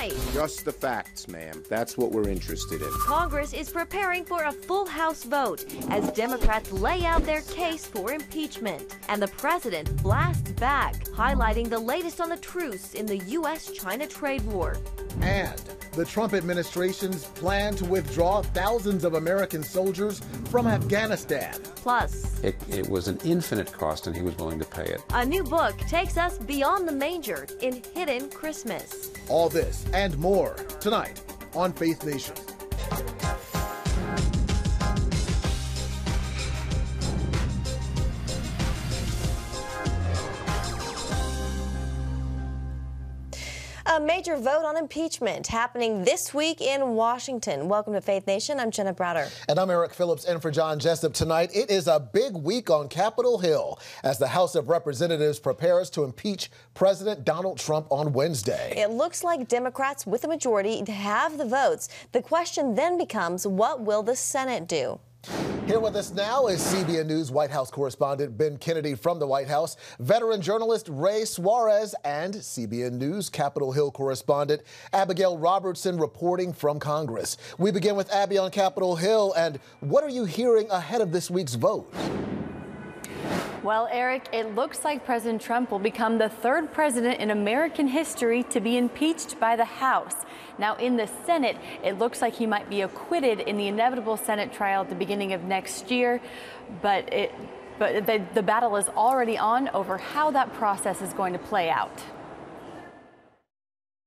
tonight. Just the facts, ma'am. That's what we're interested in. Congress is preparing for a full House vote as Democrats lay out their case for impeachment. And the president blasts back, highlighting the latest on the truce in the U.S.-China trade war. And the Trump administration's plan to withdraw thousands of American soldiers from Afghanistan. Plus, it was an infinite cost, and he was willing to pay it. A new book takes us beyond the manger in Hidden Christmas. All this and more tonight on Faith Nation. A major vote on impeachment happening this week in Washington. Welcome to Faith Nation. I'm Jenna Browder. And I'm Eric Phillips in for John Jessup. Tonight, it is a big week on Capitol Hill as the House of Representatives prepares to impeach President Donald Trump on Wednesday. It looks like Democrats with a majority have the votes. The question then becomes, what will the Senate do? Here with us now is CBN News White House correspondent Ben Kennedy from the White House, veteran journalist Ray Suarez, and CBN News Capitol Hill correspondent Abigail Robertson reporting from Congress. We begin with Abby on Capitol Hill. And what are you hearing ahead of this week's vote? Well, Eric, it looks like President Trump will become the third president in American history to be impeached by the House. Now, in the Senate, it looks like he might be acquitted in the inevitable Senate trial at the beginning of next year. But the battle is already on over how that process is going to play out.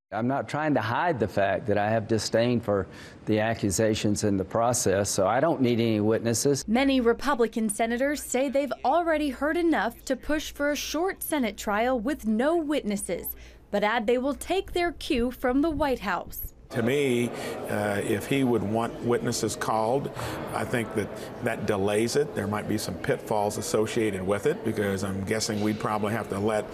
I'm not trying to hide the fact that I have disdain for the accusations in the process, so I don't need any witnesses. Many Republican senators say they've already heard enough to push for a short Senate trial with no witnesses, but add they will take their cue from the White House. To me, if he would want witnesses called, I think that delays it. There might be some pitfalls associated with it because I'm guessing we'd probably have to let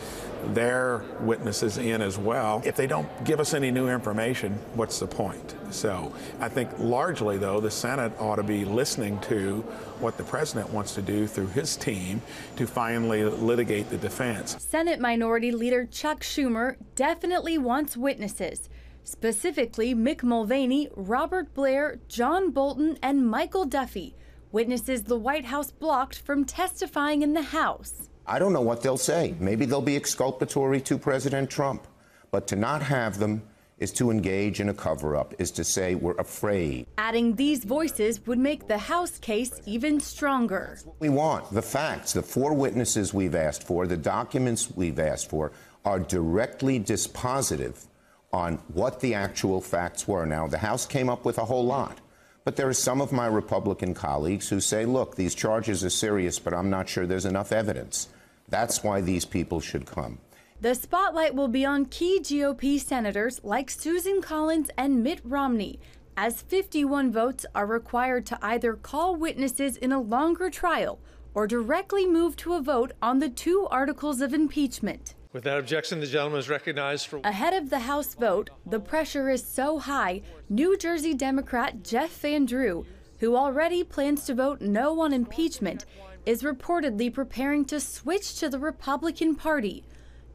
their witnesses in as well. If they don't give us any new information, what's the point? So I think largely, though, the Senate ought to be listening to what the president wants to do through his team to finally litigate the defense. Senate Minority Leader Chuck Schumer definitely wants witnesses. Specifically, Mick Mulvaney, Robert Blair, John Bolton, and Michael Duffy, witnesses the White House blocked from testifying in the House. I don't know what they'll say. Maybe they'll be exculpatory to President Trump. But to not have them is to engage in a cover-up, is to say we're afraid. Adding these voices would make the House case even stronger. That's what we want. The facts, the 4 witnesses we've asked for, the documents we've asked for, are directly dispositive on what the actual facts were. Now, the House came up with a whole lot, but there are some of my Republican colleagues who say, look, these charges are serious, but I'm not sure there's enough evidence. That's why these people should come. The spotlight will be on key GOP senators like Susan Collins and Mitt Romney, as 51 votes are required to either call witnesses in a longer trial or directly move to a vote on the 2 articles of impeachment. Without objection, the gentleman is recognized for... Ahead of the House vote, the pressure is so high, New Jersey Democrat Jeff Van Drew, who already plans to vote no on impeachment, is reportedly preparing to switch to the Republican Party.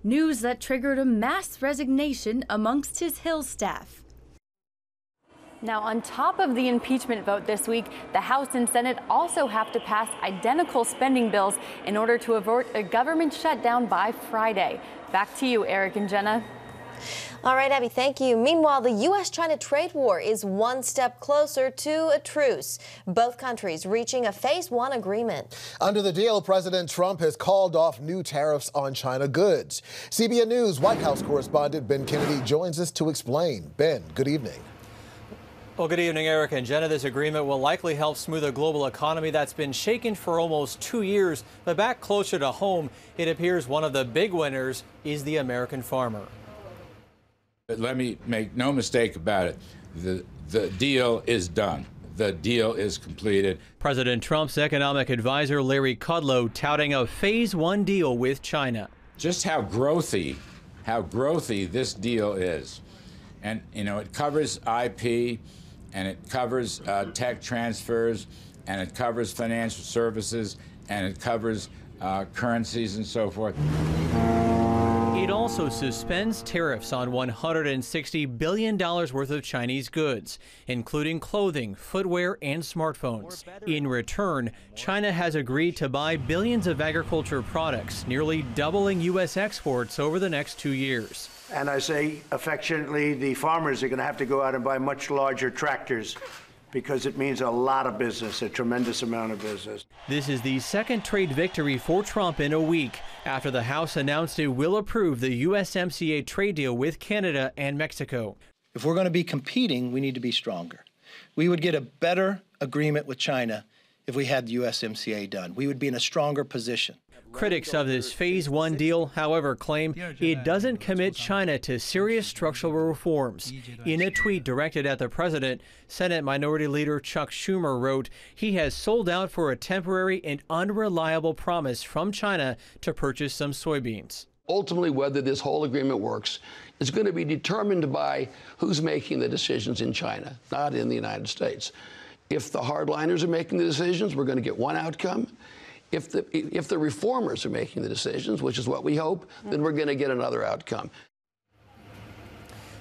News that triggered a mass resignation amongst his Hill staff. Now, on top of the impeachment vote this week, the House and Senate also have to pass identical spending bills in order to avert a government shutdown by Friday. Back to you, Eric and Jenna. All right, Abby, thank you. Meanwhile, the U.S.-China trade war is one step closer to a truce, both countries reaching a Phase 1 agreement. Under the deal, President Trump has called off new tariffs on China goods. CBN News White House correspondent Ben Kennedy joins us to explain. Ben, good evening. Well, good evening, Eric and Jenna. This agreement will likely help smooth a global economy that's been shaken for almost 2 years. But back closer to home, it appears one of the big winners is the American farmer. But let me make no mistake about it. The deal is done. The deal is completed. President Trump's economic advisor, Larry Kudlow, touting a Phase 1 deal with China. Just how growthy this deal is. And, you know, it covers IP, and it covers tech transfers, and it covers financial services, and it covers currencies and so forth. It also suspends tariffs on $160 billion worth of Chinese goods, including clothing, footwear, and smartphones. In return, China has agreed to buy billions of agriculture products, nearly doubling U.S. exports over the next 2 years. And I say affectionately, the farmers are going to have to go out and buy much larger tractors, because it means a lot of business, a tremendous amount of business. This is the second trade victory for Trump in a week after the House announced it will approve the USMCA trade deal with Canada and Mexico. If we're going to be competing, we need to be stronger. We would get a better agreement with China if we had the USMCA done. We would be in a stronger position. Critics of this Phase 1 deal, however, claim it doesn't commit China to serious structural reforms. In a tweet directed at the president, Senate Minority Leader Chuck Schumer wrote he has sold out for a temporary and unreliable promise from China to purchase some soybeans. Ultimately, whether this whole agreement works is going to be determined by who's making the decisions in China, not in the United States. If the hardliners are making the decisions, we're going to get one outcome. If the reformers are making the decisions, which is what we hope, then we're going to get another outcome.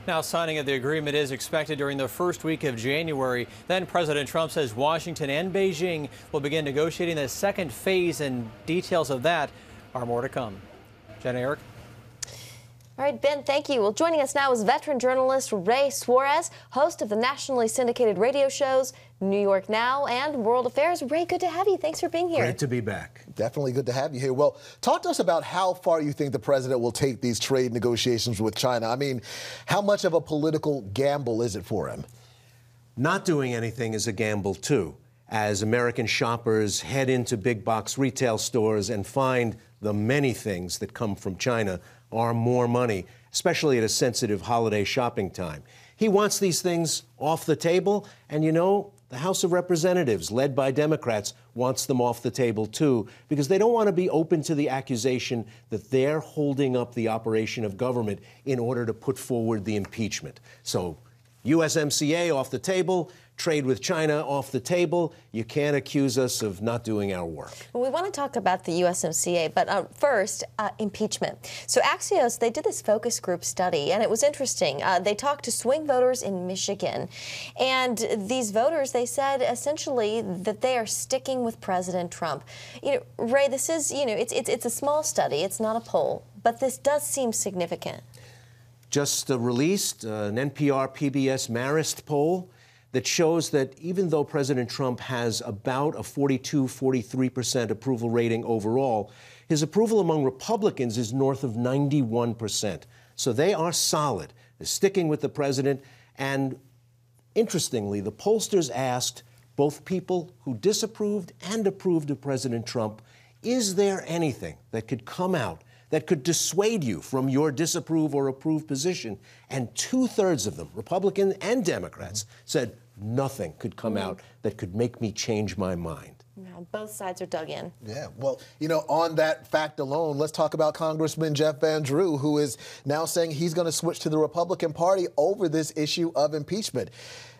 Now, signing of the agreement is expected during the first week of January. Then President Trump says Washington and Beijing will begin negotiating the second phase, and details of that are more to come. Jen, Eric? All right, Ben, thank you. Well, joining us now is veteran journalist Ray Suarez, host of the nationally syndicated radio shows New York Now and World Affairs. Ray, good to have you. Thanks for being here. Great to be back. Definitely good to have you here. Well, talk to us about how far you think the president will take these trade negotiations with China. I mean, how much of a political gamble is it for him? Not doing anything is a gamble, too, as American shoppers head into big box retail stores and find the many things that come from China are more money, especially at a sensitive holiday shopping time. He wants these things off the table, and you know, the House of Representatives, led by Democrats, wants them off the table, too, because they don't want to be open to the accusation that they're holding up the operation of government in order to put forward the impeachment. So, USMCA off the table, trade with China off the table. You can't accuse us of not doing our work. Well, we want to talk about the USMCA, but first, impeachment. So Axios, they did this focus group study, and it was interesting. They talked to swing voters in Michigan, and these voters, they said essentially that they are sticking with President Trump. You know, Ray, this is, you know, it's a small study. It's not a poll, but this does seem significant. Just released an NPR PBS Marist poll that shows that even though President Trump has about a 42-43% approval rating overall, his approval among Republicans is north of 91%. So they are solid. They're sticking with the president. And interestingly, the pollsters asked both people who disapproved and approved of President Trump, is there anything that could come out that could dissuade you from your disapprove or approve position? And 2/3 of them, Republicans and Democrats, said nothing could come out that could make me change my mind. No, both sides are dug in. Yeah, well, you know, on that fact alone, let's talk about Congressman Jeff Van Drew, who is now saying he's going to switch to the Republican Party over this issue of impeachment.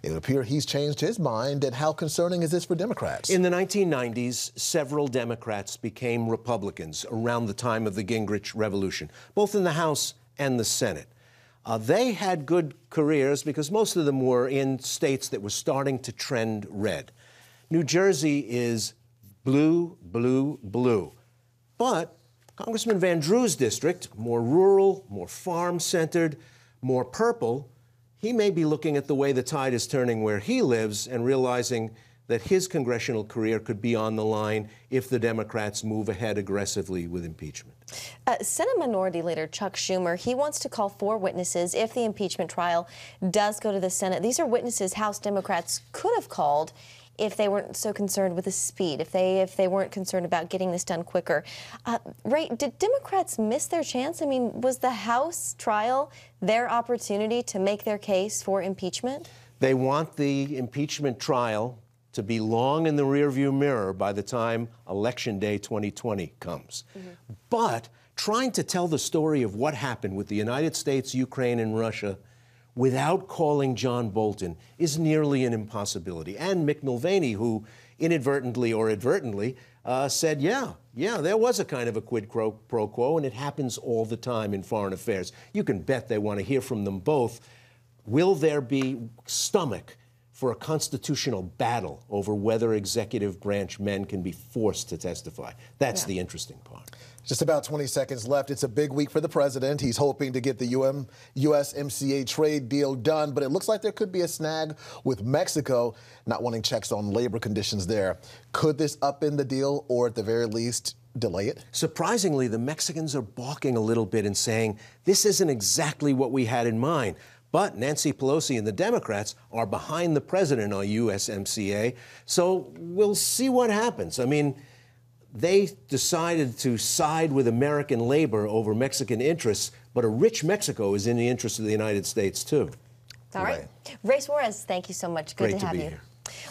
It would appear he's changed his mind. And how concerning is this for Democrats? In the 1990s, several Democrats became Republicans around the time of the Gingrich Revolution, both in the House and the Senate. They had good careers because most of them were in states that were starting to trend red. New Jersey is blue, blue, blue. But Congressman Van Drew's district, more rural, more farm-centered, more purple, he may be looking at the way the tide is turning where he lives and realizing that his congressional career could be on the line if the Democrats move ahead aggressively with impeachment. Senate Minority Leader Chuck Schumer, he wants to call 4 witnesses if the impeachment trial does go to the Senate. These are witnesses House Democrats could have called if they weren't so concerned with the speed, if they weren't concerned about getting this done quicker. Ray, did Democrats miss their chance? I mean, was the House trial their opportunity to make their case for impeachment? They want the impeachment trial to be long in the rearview mirror by the time Election Day 2020 comes. But trying to tell the story of what happened with the United States, Ukraine, and Russia without calling John Bolton is nearly an impossibility. And Mick Mulvaney, who inadvertently or advertently, said, yeah, there was a kind of a quid pro quo, and it happens all the time in foreign affairs. You can bet they want to hear from them both. Will there be stomach for a constitutional battle over whether executive branch men can be forced to testify? That's the interesting part. Just about 20 seconds left. It's a big week for the president. He's hoping to get the USMCA trade deal done, but it looks like there could be a snag with Mexico not wanting checks on labor conditions there. Could this upend the deal or at the very least delay it? Surprisingly, the Mexicans are balking a little bit and saying, this isn't exactly what we had in mind. But Nancy Pelosi and the Democrats are behind the president on USMCA, so we'll see what happens. I mean, they decided to side with American labor over Mexican interests, but a rich Mexico is in the interest of the United States, too. All right. Ray Suarez, thank you so much. Good Great to have be you. Here.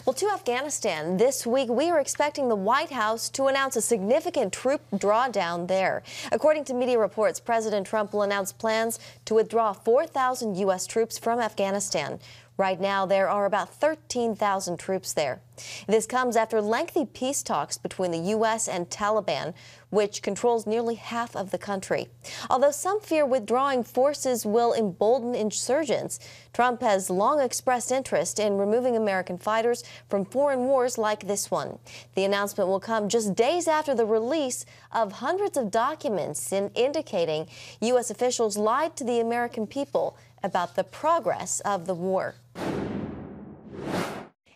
Well, to Afghanistan, this week we are expecting the White House to announce a significant troop drawdown there. According to media reports, President Trump will announce plans to withdraw 4,000 U.S. troops from Afghanistan. Right now, there are about 13,000 troops there. This comes after lengthy peace talks between the U.S. and Taliban, which controls nearly half of the country. Although some fear withdrawing forces will embolden insurgents, Trump has long expressed interest in removing American fighters from foreign wars like this one. The announcement will come just days after the release of hundreds of documents indicating U.S. officials lied to the American people about the progress of the war.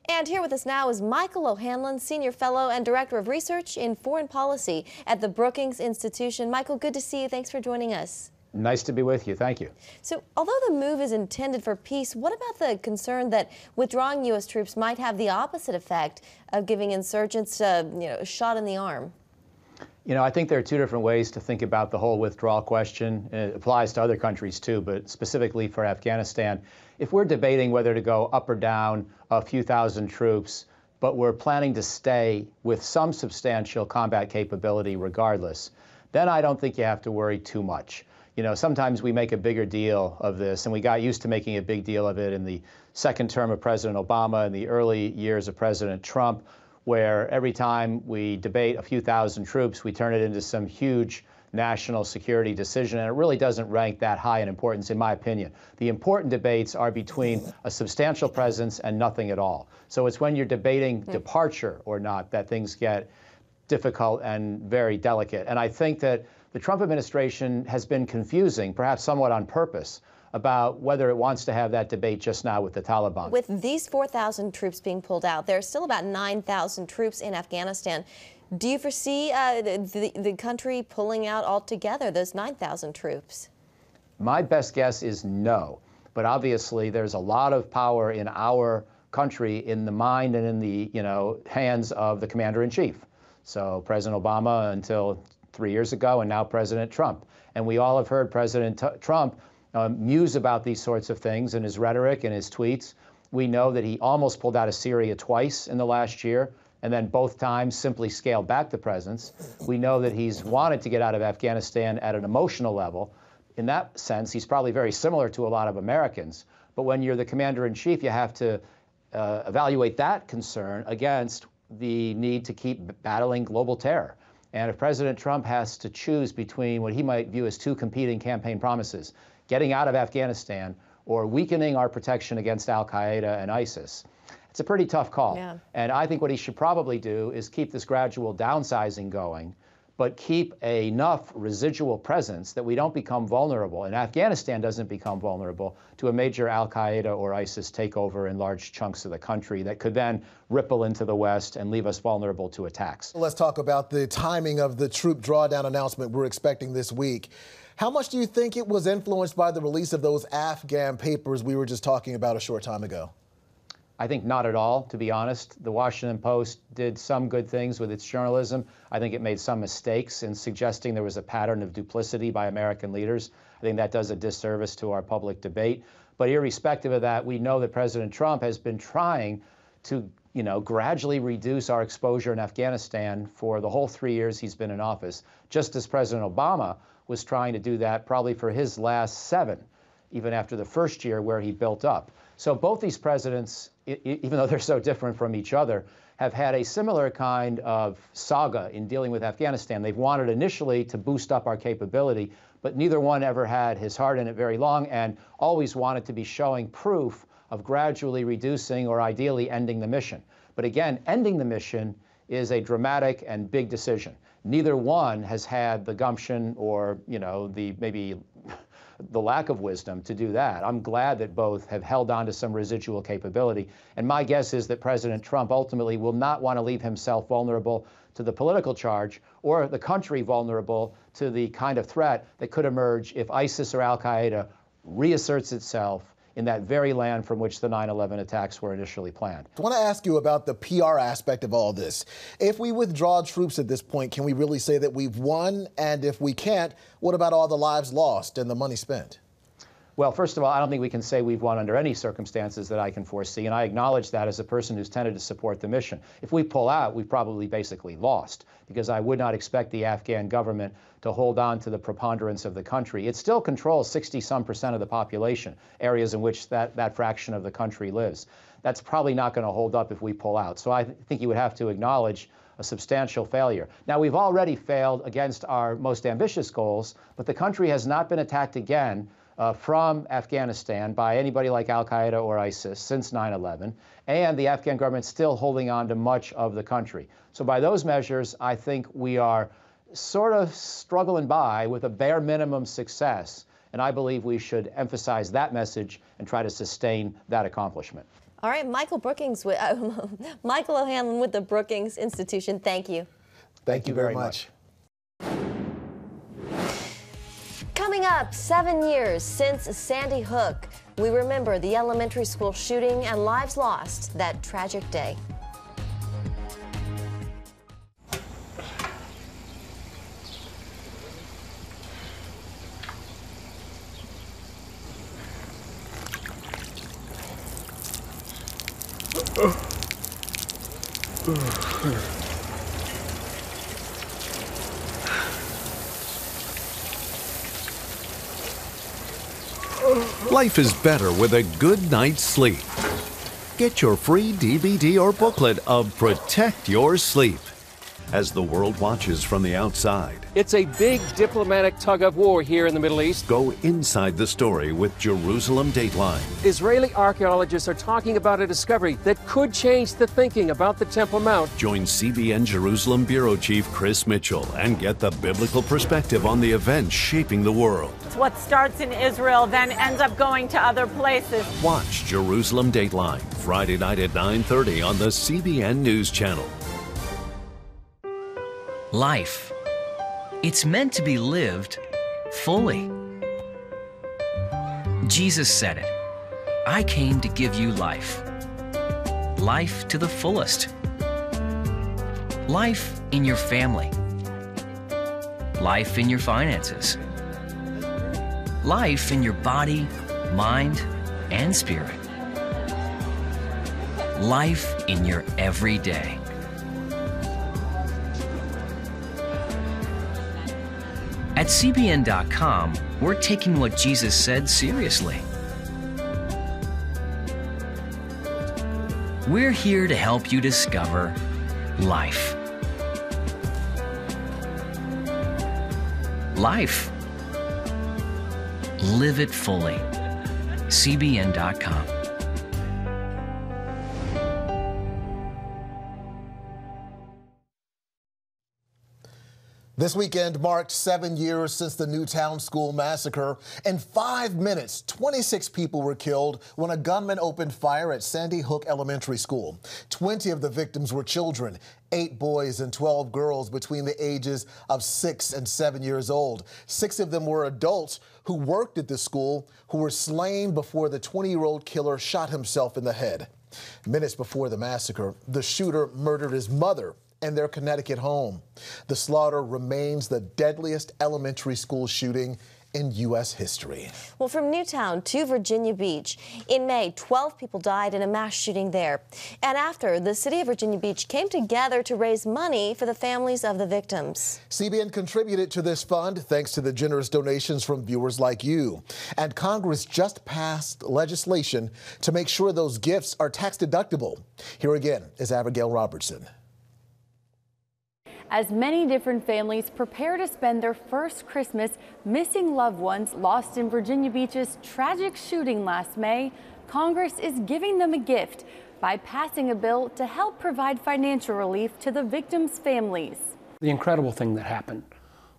And here with us now is Michael O'Hanlon, Senior Fellow and Director of Research in Foreign Policy at the Brookings Institution. Michael, good to see you. Thanks for joining us. Nice to be with you. Thank you. So, although the move is intended for peace, what about the concern that withdrawing U.S. troops might have the opposite effect of giving insurgents a shot in the arm? You know, I think there are two different ways to think about the whole withdrawal question. It applies to other countries too, but specifically for Afghanistan. If we're debating whether to go up or down a few thousand troops, but we're planning to stay with some substantial combat capability regardless, then I don't think you have to worry too much. You know, sometimes we make a bigger deal of this, and we got used to making a big deal of it in the second term of President Obama and the early years of President Trump, where every time we debate a few thousand troops, we turn it into some huge national security decision, and it really doesn't rank that high in importance, in my opinion. The important debates are between a substantial presence and nothing at all. So it's when you're debating departure or not that things get difficult and very delicate. And I think that the Trump administration has been confusing, perhaps somewhat on purpose, about whether it wants to have that debate just now with the Taliban. With these 4,000 troops being pulled out, there are still about 9,000 troops in Afghanistan. Do you foresee the country pulling out altogether those 9,000 troops? My best guess is no. But obviously, there's a lot of power in our country in the mind and in the hands of the commander-in-chief. So President Obama until 3 years ago, and now President Trump. And we all have heard President Trump muse about these sorts of things in his rhetoric and his tweets. We know that he almost pulled out of Syria twice in the last year, and then both times simply scaled back the presence. We know that he's wanted to get out of Afghanistan at an emotional level. In that sense, he's probably very similar to a lot of Americans. But when you're the commander-in-chief, you have to evaluate that concern against the need to keep battling global terror. And if President Trump has to choose between what he might view as two competing campaign promises, getting out of Afghanistan or weakening our protection against al-Qaeda and ISIS, it's a pretty tough call. Yeah. And I think what he should probably do is keep this gradual downsizing going, but keep enough residual presence that we don't become vulnerable, and Afghanistan doesn't become vulnerable to a major al-Qaeda or ISIS takeover in large chunks of the country that could then ripple into the West and leave us vulnerable to attacks. Let's talk about the timing of the troop drawdown announcement we're expecting this week. How much do you think it was influenced by the release of those Afghan papers we were just talking about a short time ago? I think not at all, to be honest. The Washington Post did some good things with its journalism. I think it made some mistakes in suggesting there was a pattern of duplicity by American leaders. I think that does a disservice to our public debate. But irrespective of that, we know that President Trump has been trying to, gradually reduce our exposure in Afghanistan for the whole 3 years he's been in office, just as President Obama was trying to do that probably for his last 7, even after the first year where he built up. So both these presidents, even though they're so different from each other, have had a similar kind of saga in dealing with Afghanistan. They've wanted initially to boost up our capability, but neither one ever had his heart in it very long and always wanted to be showing proof of gradually reducing or ideally ending the mission. But again, ending the mission is a dramatic and big decision. Neither one has had the gumption or, maybe the lack of wisdom to do that. I'm glad that both have held on to some residual capability. And my guess is that President Trump ultimately will not want to leave himself vulnerable to the political charge or the country vulnerable to the kind of threat that could emerge if ISIS or al-Qaeda reasserts itself in that very land from which the 9/11 attacks were initially planned. I want to ask you about the PR aspect of all this. If we withdraw troops at this point, can we really say that we've won? And if we can't, what about all the lives lost and the money spent? Well, first of all, I don't think we can say we've won under any circumstances that I can foresee, and I acknowledge that as a person who's tended to support the mission. If we pull out, we've probably basically lost, because I would not expect the Afghan government to hold on to the preponderance of the country. It still controls 60-some% of the population, areas in which that fraction of the country lives. That's probably not going to hold up if we pull out. So I think you would have to acknowledge a substantial failure. Now, we've already failed against our most ambitious goals, but the country has not been attacked again from Afghanistan by anybody like al-Qaeda or ISIS since 9/11, and the Afghan government's still holding on to much of the country. So by those measures, I think we are sort of struggling by with a bare minimum success, and I believe we should emphasize that message and try to sustain that accomplishment. All right, Michael O'Hanlon with the Brookings Institution, thank you. Thank you very much. Coming up, 7 years since Sandy Hook, we remember the elementary school shooting and lives lost that tragic day. Life is better with a good night's sleep. Get your free DVD or booklet of Protect Your Sleep as the world watches from the outside. It's a big diplomatic tug of war here in the Middle East. Go inside the story with Jerusalem Dateline. Israeli archaeologists are talking about a discovery that could change the thinking about the Temple Mount. Join CBN Jerusalem Bureau Chief Chris Mitchell and get the biblical perspective on the events shaping the world. It's what starts in Israel then ends up going to other places. Watch Jerusalem Dateline Friday night at 9:30 on the CBN News Channel. Life. It's meant to be lived fully. Jesus said it. I came to give you life. Life to the fullest. Life in your family. Life in your finances. Life in your body, mind, and spirit. Life in your everyday. At CBN.com, we're taking what Jesus said seriously. We're here to help you discover life. Life. Live it fully. CBN.com. This weekend marked 7 years since the Newtown School massacre. In 5 minutes, 26 people were killed when a gunman opened fire at Sandy Hook Elementary School. 20 of the victims were children, 8 boys and 12 girls between the ages of 6 and 7 years old. 6 of them were adults who worked at the school who were slain before the 20-year-old killer shot himself in the head. Minutes before the massacre, the shooter murdered his mother in their Connecticut home. The slaughter remains the deadliest elementary school shooting in U.S. history. Well, from Newtown to Virginia Beach, in May, 12 people died in a mass shooting there. And after, the city of Virginia Beach came together to raise money for the families of the victims. CBN contributed to this fund thanks to the generous donations from viewers like you. And Congress just passed legislation to make sure those gifts are tax deductible. Here again is Abigail Robertson. As many different families prepare to spend their first Christmas missing loved ones lost in Virginia Beach's tragic shooting last May, Congress is giving them a gift by passing a bill to help provide financial relief to the victims' families. The incredible thing that happened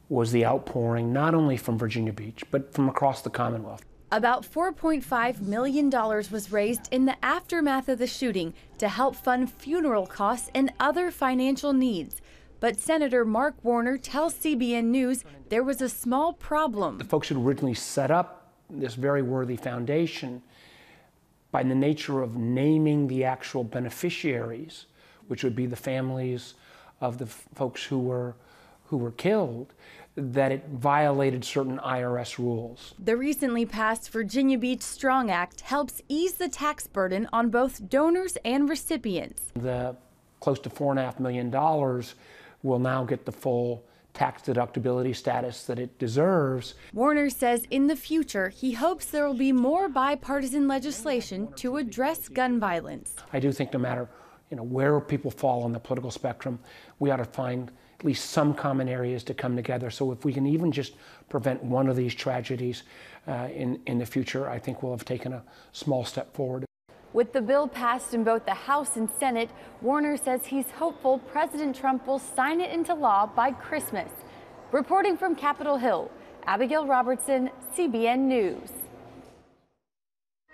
was the outpouring not only from Virginia Beach, but from across the Commonwealth. About $4.5 million was raised in the aftermath of the shooting to help fund funeral costs and other financial needs. But Senator Mark Warner tells CBN News there was a small problem. The folks who originally set up this very worthy foundation, by the nature of naming the actual beneficiaries, which would be the families of the folks who were killed, that it violated certain IRS rules. The recently passed Virginia Beach Strong Act helps ease the tax burden on both donors and recipients. The close to $4.5 million will now get the full tax deductibility status that it deserves. Warner says in the future he hopes there will be more bipartisan legislation to address gun violence. I do think no matter where people fall on the political spectrum, we ought to find at least some common areas to come together. So if we can even just prevent one of these tragedies in the future, I think we'll have taken a small step forward. With the bill passed in both the House and Senate, Warner says he's hopeful President Trump will sign it into law by Christmas. Reporting from Capitol Hill, Abigail Robertson, CBN News.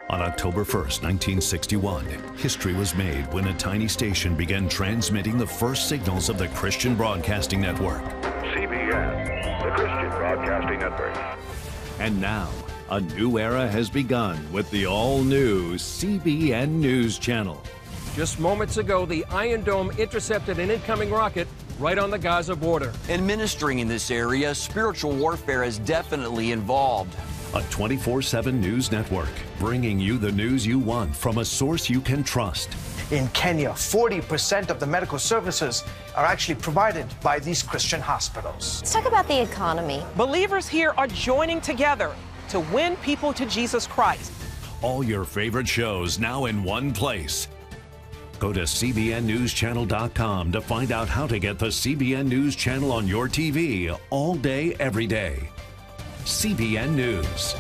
On October 1st, 1961, history was made when a tiny station began transmitting the first signals of the Christian Broadcasting Network. CBN, the Christian Broadcasting Network. And now, a new era has begun with the all-new CBN News Channel. Just moments ago, the Iron Dome intercepted an incoming rocket right on the Gaza border. And ministering in this area, spiritual warfare is definitely involved. A 24/7 news network, bringing you the news you want from a source you can trust. In Kenya, 40% of the medical services are actually provided by these Christian hospitals. Let's talk about the economy. Believers here are joining together to win people to Jesus Christ. All your favorite shows now in one place. Go to CBNNewsChannel.com to find out how to get the CBN News Channel on your TV all day, every day. CBN News.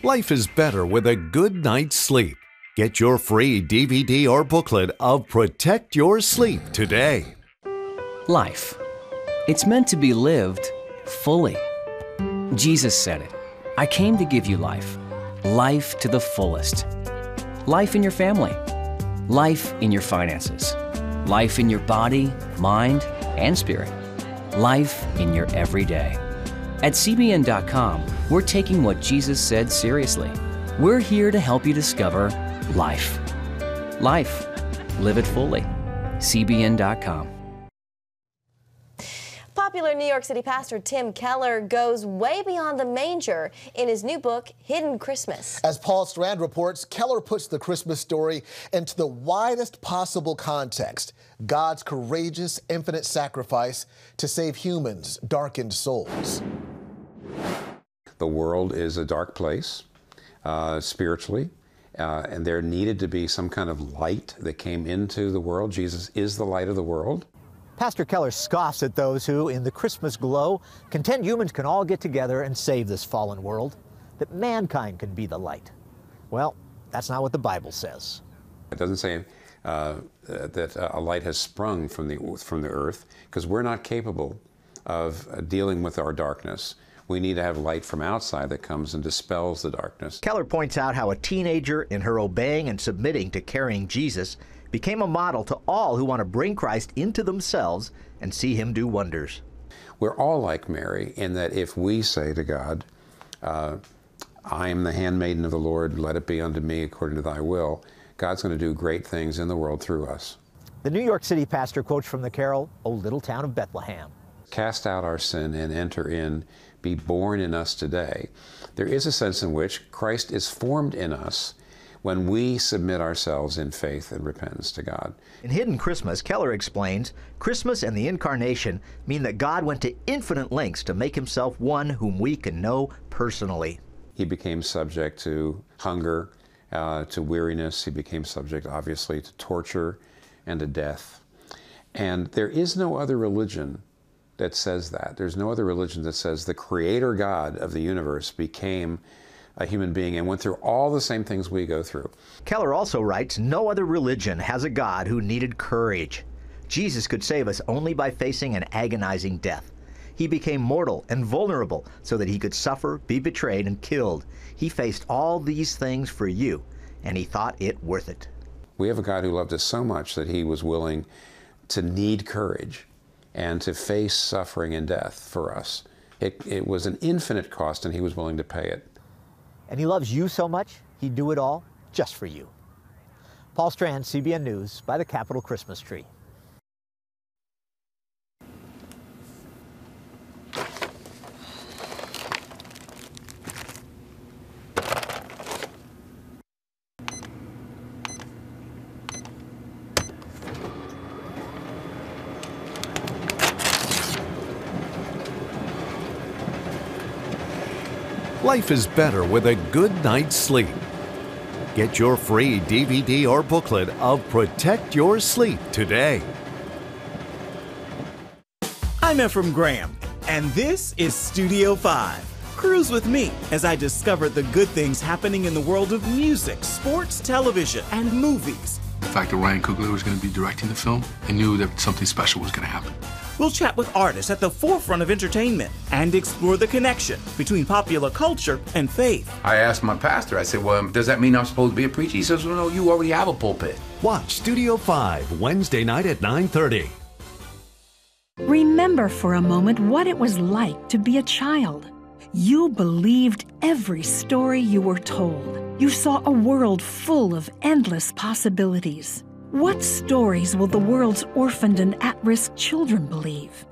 Life is better with a good night's sleep. Get your free DVD or booklet of Protect Your Sleep today. Life. It's meant to be lived fully. Jesus said it. I came to give you life. Life to the fullest. Life in your family. Life in your finances. Life in your body, mind, and spirit. Life in your everyday. At CBN.com, we're taking what Jesus said seriously. We're here to help you discover life. Life. Live it fully. CBN.com. Popular New York City pastor Tim Keller goes way beyond the manger in his new book, Hidden Christmas. As Paul Strand reports, Keller puts the Christmas story into the widest possible context. God's courageous, infinite sacrifice to save humans' darkened souls. The world is a dark place, spiritually, and there needed to be some kind of light that came into the world. Jesus is the light of the world. Pastor Keller scoffs at those who, in the Christmas glow, contend humans can all get together and save this fallen world, that mankind can be the light. Well, that's not what the Bible says. It doesn't say that a light has sprung from the earth, because we're not capable of dealing with our darkness. We need to have light from outside that comes and dispels the darkness. Keller points out how a teenager, in her obeying and submitting to carrying Jesus, became a model to all who want to bring Christ into themselves and see him do wonders. We're all like Mary in that if we say to God, I am the handmaiden of the Lord, let it be unto me according to thy will, God's going to do great things in the world through us. The New York City pastor quotes from the carol, O Little Town of Bethlehem. Cast out our sin and enter in, be born in us today. There is a sense in which Christ is formed in us when we submit ourselves in faith and repentance to God. In Hidden Christmas, Keller explains, Christmas and the Incarnation mean that God went to infinite lengths to make himself one whom we can know personally. He became subject to hunger, to weariness. He became subject, obviously, to torture and to death. And there is no other religion that says that. There's no other religion that says the creator God of the universe became a human being and went through all the same things we go through. Keller also writes, no other religion has a God who needed courage. Jesus could save us only by facing an agonizing death. He became mortal and vulnerable so that he could suffer, be betrayed, and killed. He faced all these things for you, and he thought it worth it. We have a God who loved us so much that he was willing to need courage and to face suffering and death for us. It was an infinite cost, and he was willing to pay it. And he loves you so much, he'd do it all just for you. Paul Strand, CBN News, by the Capitol Christmas tree. Life is better with a good night's sleep. Get your free DVD or booklet of Protect Your Sleep today. I'm Ephraim Graham, and this is Studio 5. Cruise with me as I discover the good things happening in the world of music, sports, television, and movies. The fact that Ryan Coogler was going to be directing the film, I knew that something special was going to happen. We'll chat with artists at the forefront of entertainment and explore the connection between popular culture and faith. I asked my pastor, I said, well, does that mean I'm supposed to be a preacher? He says, well, no, you already have a pulpit. Watch Studio 5, Wednesday night at 9:30. Remember for a moment what it was like to be a child. You believed every story you were told. You saw a world full of endless possibilities. What stories will the world's orphaned and at-risk children believe?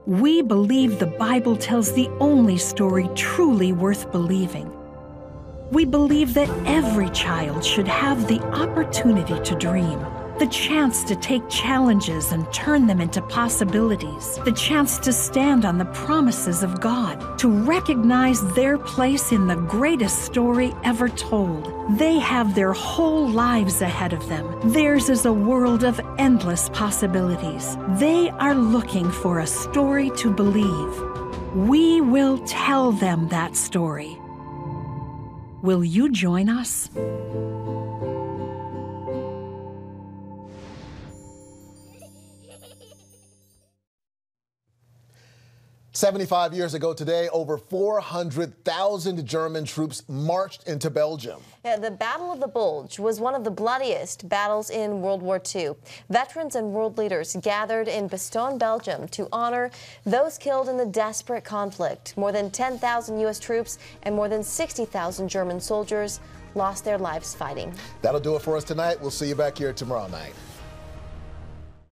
We believe the Bible tells the only story truly worth believing. We believe that every child should have the opportunity to dream, the chance to take challenges and turn them into possibilities, the chance to stand on the promises of God, to recognize their place in the greatest story ever told. They have their whole lives ahead of them. Theirs is a world of endless possibilities. They are looking for a story to believe. We will tell them that story. Will you join us? 75 years ago today, over 400,000 German troops marched into Belgium. Yeah, the Battle of the Bulge was one of the bloodiest battles in World War II. Veterans and world leaders gathered in Bastogne, Belgium to honor those killed in the desperate conflict. More than 10,000 U.S. troops and more than 60,000 German soldiers lost their lives fighting. That'll do it for us tonight. We'll see you back here tomorrow night.